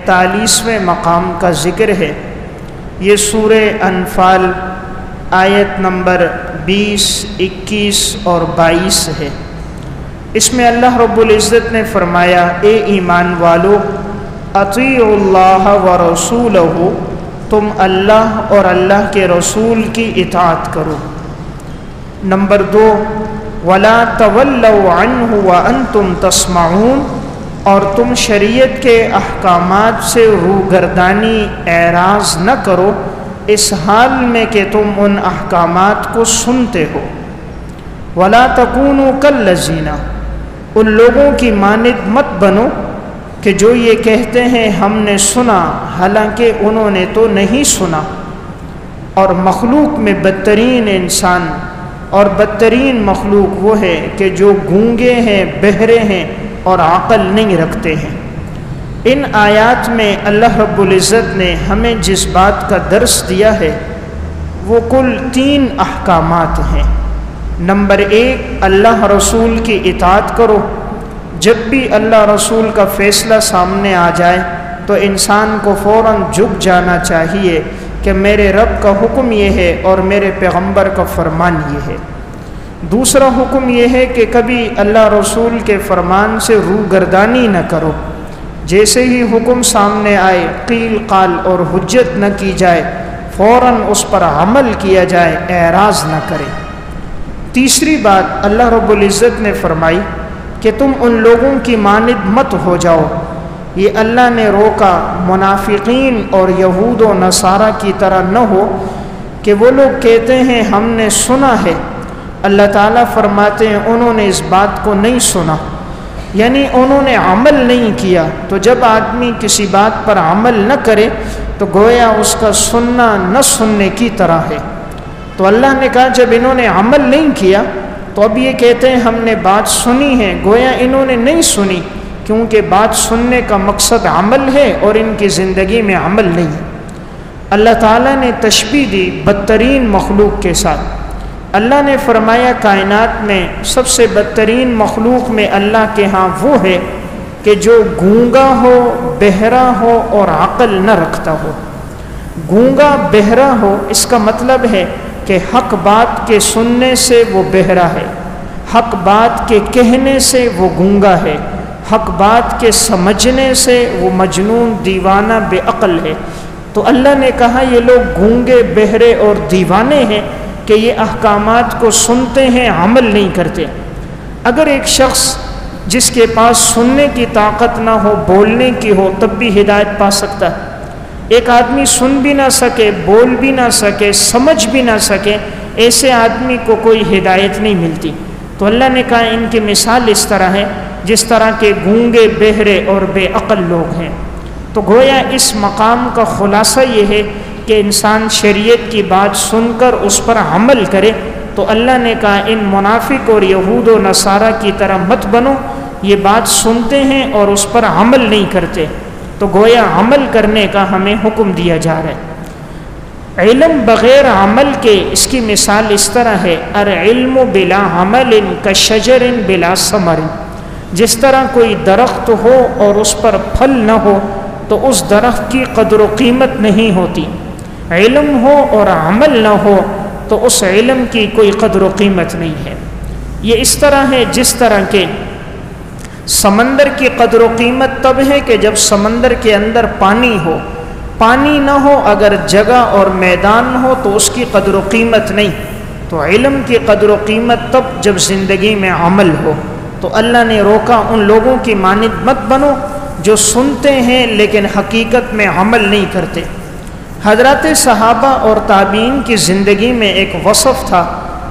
43ویں مقام کا ذکر ہے۔ یہ سورہ انفال آیت نمبر 20، 21 اور 22 ہے۔ اس میں اللہ رب العزت نے فرمایا، اے ایمان والو، اطیعوا اللہ ورسولہ، تم اللہ اور اللہ کے رسول کی اطاعت کرو۔ نمبر 2، ولا تولوا عنہ وانتم تسمعون، اور تم شریعت کے احکامات سے روگردانی اعراض نہ کرو اس حال میں کہ تم ان احکامات کو سنتے ہو۔ ولا تکونوا کالذین، ان لوگوں کی مانند مت بنو کہ جو یہ کہتے ہیں ہم نے سنا حالانکہ انہوں نے تو نہیں سنا۔ اور مخلوق میں بدترین انسان اور بدترین مخلوق وہ ہے کہ جو گونگے ہیں، بہرے ہیں اور عقل نہیں رکھتے ہیں۔ ان آیات میں اللہ رب العزت نے ہمیں جس بات کا درس دیا ہے وہ کل 3 احکامات ہیں۔ نمبر 1، اللہ رسول کی اطاعت کرو۔ جب بھی اللہ رسول کا فیصلہ سامنے آ جائے تو انسان کو فوراً جھک جانا چاہیے کہ میرے رب کا حکم یہ ہے اور میرے پیغمبر کا فرمان یہ ہے۔ دوسرا حکم یہ ہے کہ کبھی اللہ رسول کے فرمان سے روگردانی نہ کرو، جیسے ہی حکم سامنے آئے قیل قال اور حجت نہ کی جائے، فوراً اس پر عمل کیا جائے، اعراض نہ کرے۔ تیسری بات اللہ رب العزت نے فرمائی کہ تم ان لوگوں کی مانند مت ہو جاؤ۔ یہ اللہ نے روکا منافقین اور یہود و نصارہ کی طرح نہ ہو کہ وہ لوگ کہتے ہیں ہم نے سنا ہے، اللہ تعالیٰ فرماتے ہیں انہوں نے اس بات کو نہیں سنا، یعنی انہوں نے عمل نہیں کیا۔ تو جب آدمی کسی بات پر عمل نہ کرے تو گویا اس کا سننا نہ سننے کی طرح ہے۔ تو اللہ نے کہا جب انہوں نے عمل نہیں کیا تو اب یہ کہتے ہیں ہم نے بات سنی ہے، گویا انہوں نے نہیں سنی، کیونکہ بات سننے کا مقصد عمل ہے اور ان کی زندگی میں عمل نہیں ہے۔ اللہ تعالیٰ نے تشبیہ دی بدترین مخلوق کے ساتھ۔ اللہ نے فرمایا کائنات میں سب سے بدترین مخلوق میں اللہ کے ہاں وہ ہے کہ جو گونگا ہو، بہرا ہو اور عقل نہ رکھتا ہو۔ گونگا بہرا ہو اس کا مطلب ہے کہ حق بات کے سننے سے وہ بہرا ہے، حق بات کے کہنے سے وہ گونگا ہے، حق بات کے سمجھنے سے وہ مجنون، دیوانہ، بے عقل ہے۔ تو اللہ نے کہا یہ لوگ گونگے، بہرے اور دیوانے ہیں کہ یہ احکامات کو سنتے ہیں، عمل نہیں کرتے۔ اگر ایک شخص جس کے پاس سننے کی طاقت نہ ہو، بولنے کی ہو، تب بھی ہدایت پا سکتا ہے۔ ایک آدمی سن بھی نہ سکے، بول بھی نہ سکے، سمجھ بھی نہ سکے، ایسے آدمی کو کوئی ہدایت نہیں ملتی۔ تو اللہ نے کہا ان کی مثال اس طرح ہے جس طرح کے گونگے، بہرے اور بے عقل لوگ ہیں۔ تو گویا اس مقام کا خلاصہ یہ ہے کہ انسان شریعت کی بات سن کر اس پر عمل کرے۔ تو اللہ نے کہا ان منافق اور یہود و نصارہ کی طرح مت بنو، یہ بات سنتے ہیں اور اس پر عمل نہیں کرتے۔ تو گویا عمل کرنے کا ہمیں حکم دیا جا رہا ہے۔ علم بغیر عمل کے اس کی مثال اس طرح ہے، العلم بلا عمل کشجر بلا ثمر۔ جس طرح کوئی درخت ہو اور اس پر پھل نہ ہو تو اس درخت کی قدر و قیمت نہیں ہوتی، علم ہو اور عمل نہ ہو تو اس علم کی کوئی قدر و قیمت نہیں ہے۔ یہ اس طرح ہے جس طرح کہ سمندر کی قدر و قیمت تب ہے کہ جب سمندر کے اندر پانی ہو، پانی نہ ہو اگر جگہ اور میدان ہو تو اس کی قدر و قیمت نہیں۔ تو علم کی قدر و قیمت تب جب زندگی میں عمل ہو۔ تو اللہ نے روکا ان لوگوں کی مانند مت بنو جو سنتے ہیں لیکن حقیقت میں عمل نہیں کرتے۔ حضرات صحابہ اور تابعین کی زندگی میں ایک وصف تھا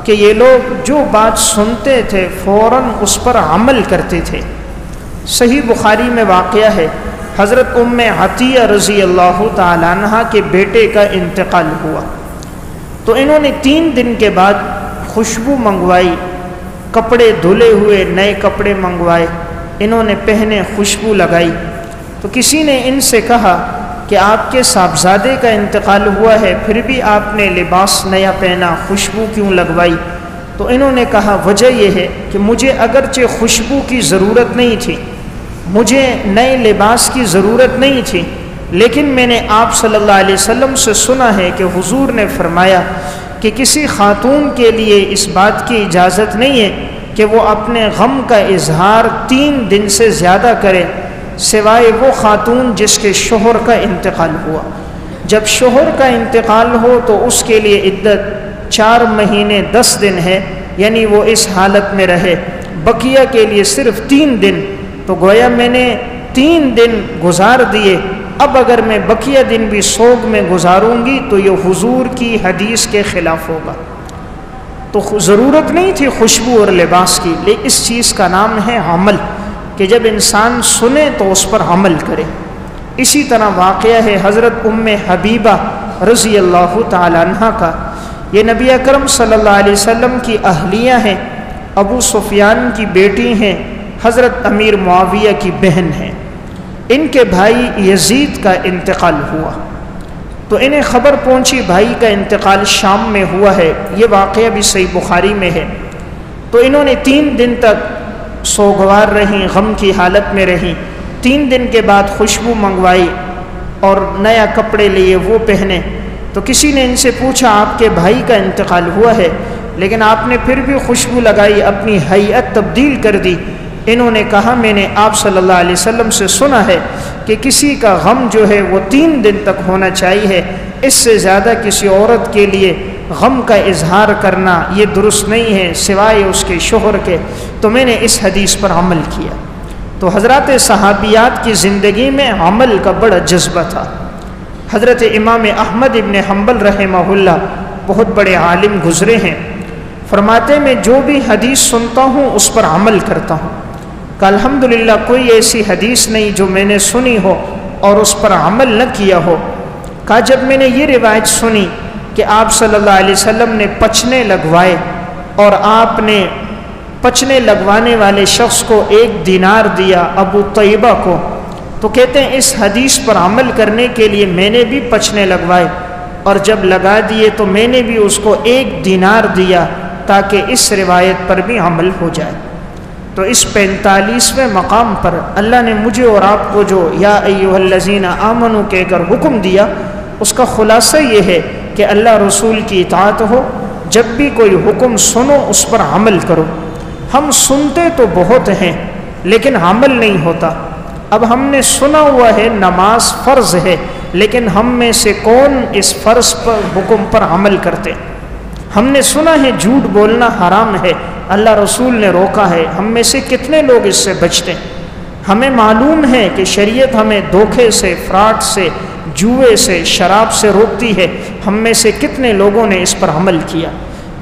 کہ یہ لوگ جو بات سنتے تھے فوراً اس پر عمل کرتے تھے۔ صحیح بخاری میں واقعہ ہے، حضرت ام عطیہ رضی اللہ تعالیٰ عنہ کے بیٹے کا انتقال ہوا تو انہوں نے 3 دن کے بعد خوشبو منگوائی، کپڑے دھلے ہوئے نئے کپڑے منگوائے، انہوں نے پہنے، خوشبو لگائی۔ تو کسی نے ان سے کہا کہ آپ کے صاحبزادے کا انتقال ہوا ہے پھر بھی آپ نے لباس نیا پہنا، خوشبو کیوں لگوائی؟ تو انہوں نے کہا وجہ یہ ہے کہ مجھے اگرچہ خوشبو کی ضرورت نہیں تھی مجھے نئے لباس کی ضرورت نہیں تھی، لیکن میں نے آپ صلی اللہ علیہ وسلم سے سنا ہے کہ حضور نے فرمایا کہ کسی خاتون کے لیے اس بات کی اجازت نہیں ہے کہ وہ اپنے غم کا اظہار 3 دن سے زیادہ کرے، سوائے وہ خاتون جس کے شوہر کا انتقال ہوا۔ جب شوہر کا انتقال ہو تو اس کے لیے عدت 4 مہینے 10 دن ہے، یعنی وہ اس حالت میں رہے، بقیہ کے لیے صرف 3 دن۔ تو گویا میں نے 3 دن گزار دیے، اب اگر میں بقیہ دن بھی سوگ میں گزاروں گی تو یہ حضور کی حدیث کے خلاف ہوگا۔ تو ضرورت نہیں تھی خوشبو اور لباس کی، لیکن اس چیز کا نام ہے عمل، کہ جب انسان سنے تو اس پر عمل کرے۔ اسی طرح واقعہ ہے حضرت ام حبیبہ رضی اللہ تعالی عنہ کا۔ یہ نبی اکرم صلی اللہ علیہ وسلم کی اہلیہ ہیں، ابو سفیان کی بیٹی ہیں، حضرت امیر معاویہ کی بہن ہیں۔ ان کے بھائی یزید کا انتقال ہوا تو انہیں خبر پہنچی بھائی کا انتقال شام میں ہوا ہے، یہ واقعہ بھی صحیح بخاری میں ہے۔ تو انہوں نے 3 دن تک سوگوار رہیں، غم کی حالت میں رہیں۔ 3 دن کے بعد خوشبو منگوائی اور نیا کپڑے لیے وہ پہنے۔ تو کسی نے ان سے پوچھا آپ کے بھائی کا انتقال ہوا ہے لیکن آپ نے پھر بھی خوشبو لگائی، اپنی ہیئت تبدیل کر دی۔ انہوں نے کہا میں نے آپ صلی اللہ علیہ وسلم سے سنا ہے کہ کسی کا غم جو ہے وہ 3 دن تک ہونا چاہیے، اس سے زیادہ کسی عورت کے لیے غم کا اظہار کرنا یہ درست نہیں ہے سوائے اس کے شوہر کے۔ تو میں نے اس حدیث پر عمل کیا۔ تو حضرات صحابیات کی زندگی میں عمل کا بڑا جذبہ تھا۔ حضرت امام احمد ابن حنبل رحمہ اللہ بہت بڑے عالم گزرے ہیں، فرماتے میں جو بھی حدیث سنتا ہوں اس پر عمل کرتا ہوں کہ الحمدللہ کوئی ایسی حدیث نہیں جو میں نے سنی ہو اور اس پر عمل نہ کیا ہو۔ کہا جب میں نے یہ روایت سنی کہ آپ صلی اللہ علیہ وسلم نے پچنے لگوائے اور آپ نے پچنے لگوانے والے شخص کو 1 دینار دیا ابو طیبہ کو، تو کہتے ہیں اس حدیث پر عمل کرنے کے لیے میں نے بھی پچنے لگوائے اور جب لگا دیے تو میں نے بھی اس کو 1 دینار دیا تاکہ اس روایت پر بھی عمل ہو جائے۔ تو اس 45ویں مقام پر اللہ نے مجھے اور آپ کو جو یا ایھا الذین آمنوا کہہ کر حکم دیا، اس کا خلاصہ یہ ہے کہ اللہ رسول کی اطاعت ہو، جب بھی کوئی حکم سنو اس پر عمل کرو۔ ہم سنتے تو بہت ہیں لیکن عمل نہیں ہوتا۔ اب ہم نے سنا ہوا ہے نماز فرض ہے، لیکن ہم میں سے کون اس فرض پر حکم پر عمل کرتے؟ ہم نے سنا ہے جھوٹ بولنا حرام ہے، اللہ رسول نے روکا ہے، ہم میں سے کتنے لوگ اس سے بچتے؟ ہمیں معلوم ہے کہ شریعت ہمیں دھوکے سے، فراڈ سے، جوئے سے، شراب سے روکتی ہے، ہم میں سے کتنے لوگوں نے اس پر عمل کیا؟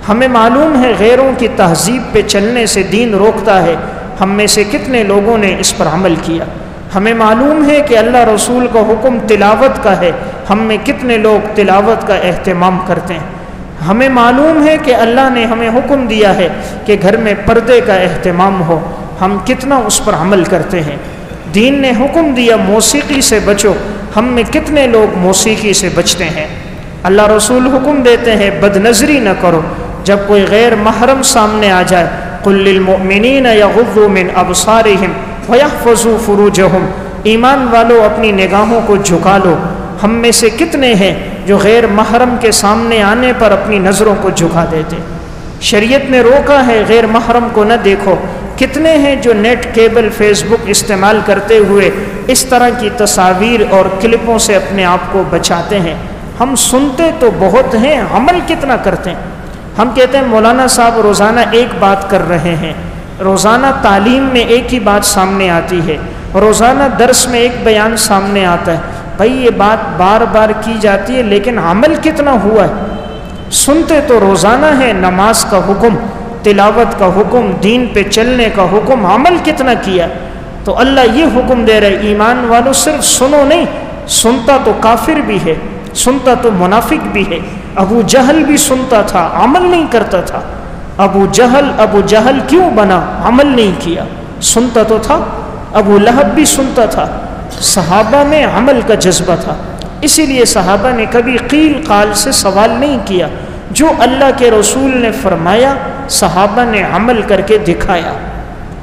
ہمیں معلوم ہے غیروں کی تہذیب پہ چلنے سے دین روکتا ہے، ہم میں سے کتنے لوگوں نے اس پر عمل کیا؟ ہمیں معلوم ہے کہ اللہ رسول کا حکم تلاوت کا ہے، ہم میں کتنے لوگ تلاوت کا اہتمام کرتے ہیں؟ ہمیں معلوم ہے کہ اللہ نے ہمیں حکم دیا ہے کہ گھر میں پردے کا اہتمام ہو، ہم کتنا اس پر عمل کرتے ہیں؟ دین نے حکم دیا موسیقی سے بچو، ہم میں کتنے لوگ موسیقی سے بچتے ہیں؟ اللہ رسول حکم دیتے ہیں بد نظری نہ کرو، جب کوئی غیر محرم سامنے آ جائے قل للمؤمنین یغضوا من ابصارہم ویحفظوا فروجہم، ایمان والو اپنی نگاہوں کو جھکا لو۔ ہم میں سے کتنے ہیں جو غیر محرم کے سامنے آنے پر اپنی نظروں کو جھکا دیتے؟ شریعت نے روکا ہے غیر محرم کو نہ دیکھو۔ کتنے ہیں جو نیٹ، کیبل، فیس بک استعمال کرتے ہوئے اس طرح کی تصاویر اور کلپوں سے اپنے آپ کو بچاتے ہیں؟ ہم سنتے تو بہت ہیں، عمل کتنا کرتے ہیں؟ ہم کہتے ہیں مولانا صاحب روزانہ ایک بات کر رہے ہیں، روزانہ تعلیم میں ایک ہی بات سامنے آتی ہے، روزانہ درس میں ایک بیان سامنے آتا ہے۔ بھائی یہ بات بار بار کی جاتی ہے لیکن عمل کتنا ہوا ہے؟ سنتے تو روزانہ ہے نماز کا حکم، تلاوت کا حکم، دین پہ چلنے کا حکم، عمل کتنا کیا؟ تو اللہ یہ حکم دے رہے ایمان والو صرف سنو نہیں، سنتا تو کافر بھی ہے، سنتا تو منافق بھی ہے۔ ابو جہل بھی سنتا تھا، عمل نہیں کرتا تھا۔ ابو جہل کیوں بنا؟ عمل نہیں کیا، سنتا تو تھا۔ ابو لہب بھی سنتا تھا۔ صحابہ میں عمل کا جذبہ تھا، اسی لیے صحابہ نے کبھی قیل قال سے سوال نہیں کیا۔ جو اللہ کے رسول نے فرمایا صحابہ نے عمل کر کے دکھایا۔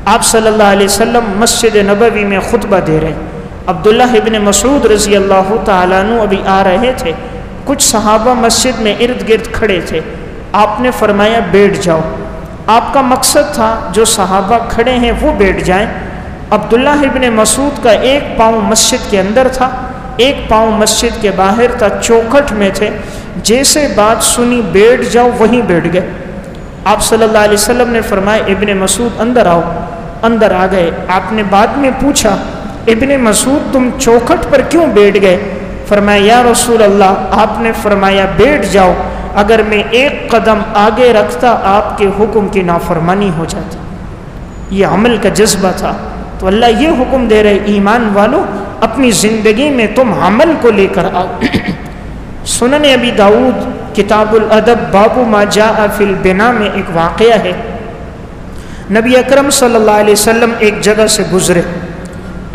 آپ صلی اللہ علیہ وسلم مسجد نبوی میں خطبہ دے رہے، عبداللہ ابن مسعود رضی اللہ تعالیٰ عنہ ابھی آ رہے تھے، کچھ صحابہ مسجد میں ارد گرد کھڑے تھے، آپ نے فرمایا بیٹھ جاؤ۔ آپ کا مقصد تھا جو صحابہ کھڑے ہیں وہ بیٹھ جائیں۔ عبداللہ ابن مسعود کا ایک پاؤں مسجد کے اندر تھا، ایک پاؤں مسجد کے باہر تھا، چوکھٹ میں تھے، جیسے بات سنی بیٹھ جاؤ وہیں بیٹھ گئے۔ آپ صلی اللہ علیہ وسلم نے فرمایا ابن مسعود اندر آؤ، اندر آ گئے۔ آپ نے بعد میں پوچھا ابن مسعود تم چوکھٹ پر کیوں بیٹھ گئے؟ فرمایا یا رسول اللہ، آپ نے فرمایا بیٹھ جاؤ، اگر میں ایک قدم آگے رکھتا آپ کے حکم کی نافرمانی ہو جاتی۔ یہ عمل کا جذبہ تھا۔ تو اللہ یہ حکم دے رہے ایمان والو اپنی زندگی میں تم عمل کو لے کر آؤ۔ سنن ابی داؤد کتاب الادب باب ما جاء فی البناء میں ایک واقعہ ہے۔ نبی اکرم صلی اللہ علیہ وسلم ایک جگہ سے گزرے،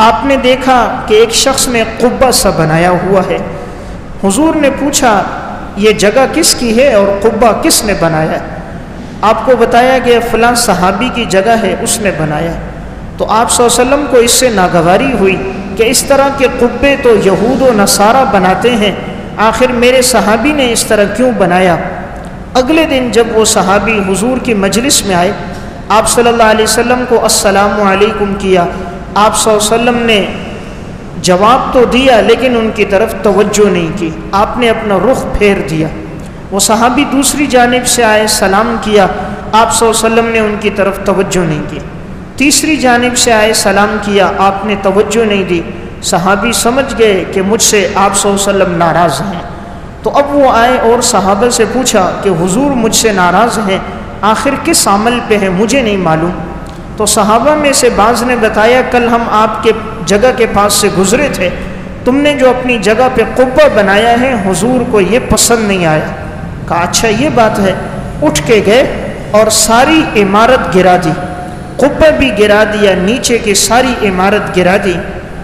آپ نے دیکھا کہ ایک شخص نے قبہ سا بنایا ہوا ہے۔ حضور نے پوچھا یہ جگہ کس کی ہے اور قبہ کس نے بنایا ہے؟ آپ کو بتایا کہ فلاں صحابی کی جگہ ہے، اس نے بنایا ہے۔ تو آپ صلی اللہ علیہ وسلم کو اس سے ناگواری ہوئی کہ اس طرح کے قبے تو یہود و نصارہ بناتے ہیں، آخر میرے صحابی نے اس طرح کیوں بنایا؟ اگلے دن جب وہ صحابی حضور کی مجلس میں آئے، آپ صلی اللہ علیہ وسلم کو السلام علیکم کیا۔ آپ صلی اللہ علیہ وسلم نے جواب تو دیا لیکن ان کی طرف توجہ نہیں کی، آپ نے اپنا رخ پھیر دیا۔ وہ صحابی دوسری جانب سے آئے، سلام کیا، آپ صلی اللہ علیہ وسلم نے ان کی طرف توجہ نہیں کی۔ تیسری جانب سے آئے، سلام کیا، آپ نے توجہ نہیں دی۔ صحابی سمجھ گئے کہ مجھ سے آپ صلی اللہ علیہ وسلم ناراض ہیں، تو اب وہ آئے اور صحابہ سے پوچھا کہ حضور مجھ سے ناراض ہیں، آخر کس عمل پہ ہے مجھے نہیں معلوم۔ تو صحابہ میں سے بعض نے بتایا کل ہم آپ کے جگہ کے پاس سے گزرے تھے، تم نے جو اپنی جگہ پہ قبہ بنایا ہے حضور کو یہ پسند نہیں آیا۔ کہا اچھا یہ بات ہے۔ اٹھ کے گئے اور ساری عمارت گرا دی، قبہ بھی گرا دیا، نیچے کی ساری عمارت گرا دی۔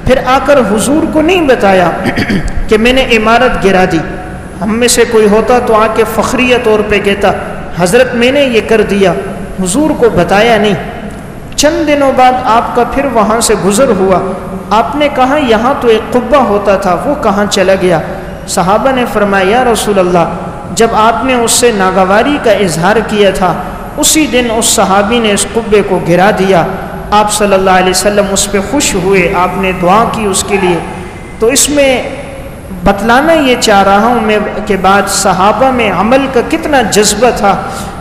پھر آ کر حضور کو نہیں بتایا کہ میں نے عمارت گرا دی۔ ہم میں سے کوئی ہوتا تو آ کے فخریہ طور پہ کہتا حضرت میں نے یہ کر دیا، حضور کو بتایا نہیں۔ چند دنوں بعد آپ کا پھر وہاں سے گزر ہوا، آپ نے کہا یہاں تو ایک قبہ ہوتا تھا، وہ کہاں چلا گیا؟ صحابہ نے فرمایا یا رسول اللہ، جب آپ نے اس سے ناگواری کا اظہار کیا تھا اسی دن اس صحابی نے اس قبے کو گرا دیا۔ آپ صلی اللہ علیہ وسلم اس پہ خوش ہوئے، آپ نے دعا کی اس کے لیے۔ تو اس میں بتلانا یہ چاہ رہا ہوں میں کہ بعد صحابہ میں عمل کا کتنا جذبہ تھا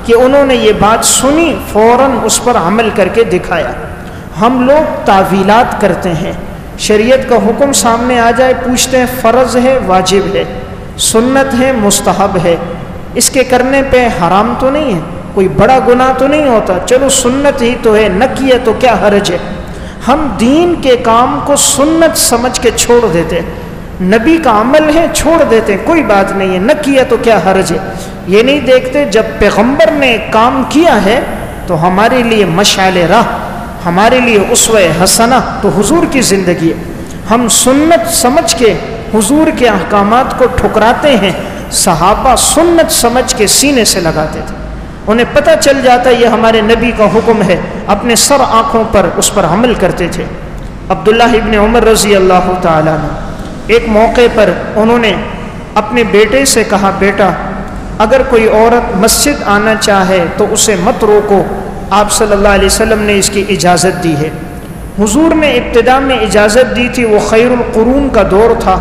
کہ انہوں نے یہ بات سنی فوراً اس پر عمل کر کے دکھایا۔ ہم لوگ تعویلات کرتے ہیں، شریعت کا حکم سامنے آ جائے پوچھتے ہیں فرض ہے واجب ہے، سنت ہے مستحب ہے، اس کے کرنے پہ حرام تو نہیں ہے، کوئی بڑا گناہ تو نہیں ہوتا، چلو سنت ہی تو ہے، نہ کیا تو کیا حرج ہے۔ ہم دین کے کام کو سنت سمجھ کے چھوڑ دیتے، نبی کا عمل ہے چھوڑ دیتے، کوئی بات نہیں ہے، نہ کیا تو کیا حرج ہے۔ یہ نہیں دیکھتے جب پیغمبر نے کام کیا ہے تو ہمارے لیے مشعل راہ، ہمارے لیے اسوہ حسنہ تو حضور کی زندگی ہے۔ ہم سنت سمجھ کے حضور کے احکامات کو ٹھکراتے ہیں، صحابہ سنت سمجھ کے سینے سے لگاتے تھے، انہیں پتہ چل جاتا یہ ہمارے نبی کا حکم ہے، اپنے سر آنکھوں پر اس پر عمل کرتے تھے۔ عبداللہ ابن عمر رضی اللہ تعالیٰ عنہ ایک موقع پر انہوں نے اپنے بیٹے سے کہا بیٹا اگر کوئی عورت مسجد آنا چاہے تو اسے مت روکو، آپ صلی اللہ علیہ وسلم نے اس کی اجازت دی ہے۔ حضور نے ابتدا میں اجازت دی تھی، وہ خیر القرون کا دور تھا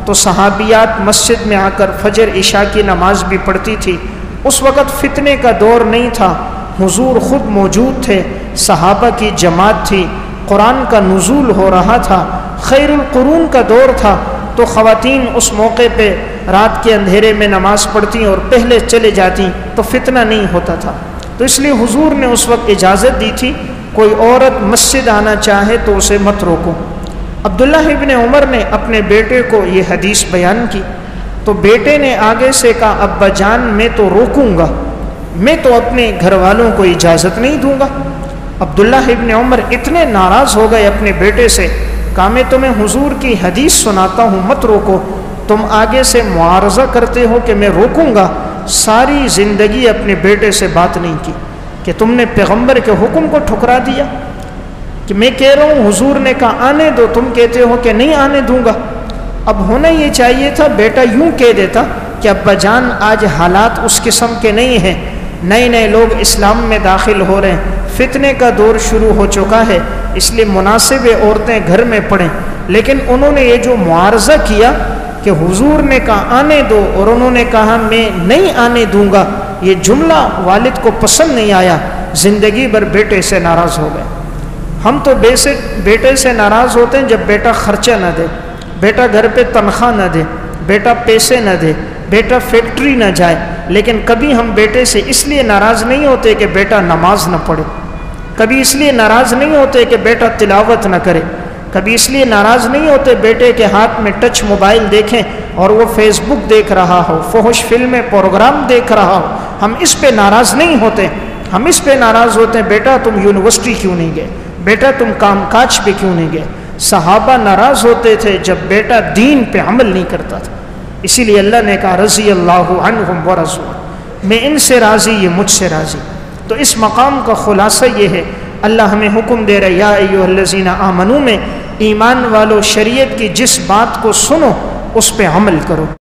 تو صحابیات مسجد میں آ کر فجر عشاء کی نماز بھی پڑھتی تھی، اس وقت فتنے کا دور نہیں تھا، حضور خود موجود تھے، صحابہ کی جماعت تھی، قرآن کا نزول ہو رہا تھا، خیر القرون کا دور تھا، تو خواتین اس موقع پہ رات کے اندھیرے میں نماز پڑھتی اور پہلے چلے جاتی تو فتنہ نہیں ہوتا تھا، تو اس لیے حضور نے اس وقت اجازت دی تھی کوئی عورت مسجد آنا چاہے تو اسے مت روکو۔ عبداللہ ابن عمر نے اپنے بیٹے کو یہ حدیث بیان کی تو بیٹے نے آگے سے کہا ابا جان میں تو روکوں گا، میں تو اپنے گھر والوں کو اجازت نہیں دوں گا۔ عبداللہ ابن عمر اتنے ناراض ہو گئے اپنے بیٹے سے، کہا میں تمہیں حضور کی حدیث سناتا ہوں مت روکو، تم آگے سے معارضہ کرتے ہو کہ میں روکوں گا۔ ساری زندگی اپنے بیٹے سے بات نہیں کی کہ تم نے پیغمبر کے حکم کو ٹھکرا دیا۔ کہ میں کہہ رہا ہوں حضور نے کہا آنے دو، تم کہتے ہو کہ نہیں آنے دوں گا۔ اب ہونا یہ چاہیے تھا بیٹا یوں کہہ دیتا کہ ابا جان آج حالات اس قسم کے نہیں ہیں، نئے نئے لوگ اسلام میں داخل ہو رہے ہیں، فتنے کا دور شروع ہو چکا ہے، اس لیے مناسب عورتیں گھر میں پڑھیں۔ لیکن انہوں نے یہ جو معارضہ کیا کہ حضور نے کہا آنے دو اور انہوں نے کہا میں نہیں آنے دوں گا، یہ جملہ والد کو پسند نہیں آیا، زندگی بھر بیٹے سے ناراض ہو گئے۔ ہم تو بیٹے سے ناراض ہوتے ہیں جب بیٹا خرچہ نہ دے، بیٹا گھر پہ تنخواہ نہ دے، بیٹا پیسے نہ دے، بیٹا فیکٹری نہ جائے، لیکن کبھی ہم بیٹے سے اس لیے ناراض نہیں ہوتے کہ بیٹا نماز نہ پڑھے، کبھی اس لیے ناراض نہیں ہوتے کہ بیٹا تلاوت نہ کرے، کبھی اس لیے ناراض نہیں ہوتے بیٹے کے ہاتھ میں ٹچ موبائل دیکھیں اور وہ فیس بک دیکھ رہا ہو، فحش فلمیں پروگرام دیکھ رہا ہو، ہم اس پہ ناراض نہیں ہوتے۔ ہم اس پہ ناراض ہوتے ہیں بیٹا تم یونیورسٹی کیوں نہیں گئے، بیٹا تم کام کاج پہ کیوں نہیں گئے۔ صحابہ ناراض ہوتے تھے جب بیٹا دین پہ عمل نہیں کرتا تھا، اسی لیے اللہ نے کہا رضی اللہ عنہم ورضوا، میں ان سے راضی یہ مجھ سے راضی۔ تو اس مقام کا خلاصہ یہ ہے، اللہ ہمیں حکم دے رہے یا ایھا الذین آمنوا میں، ایمان والو شریعت کی جس بات کو سنو اس پہ عمل کرو۔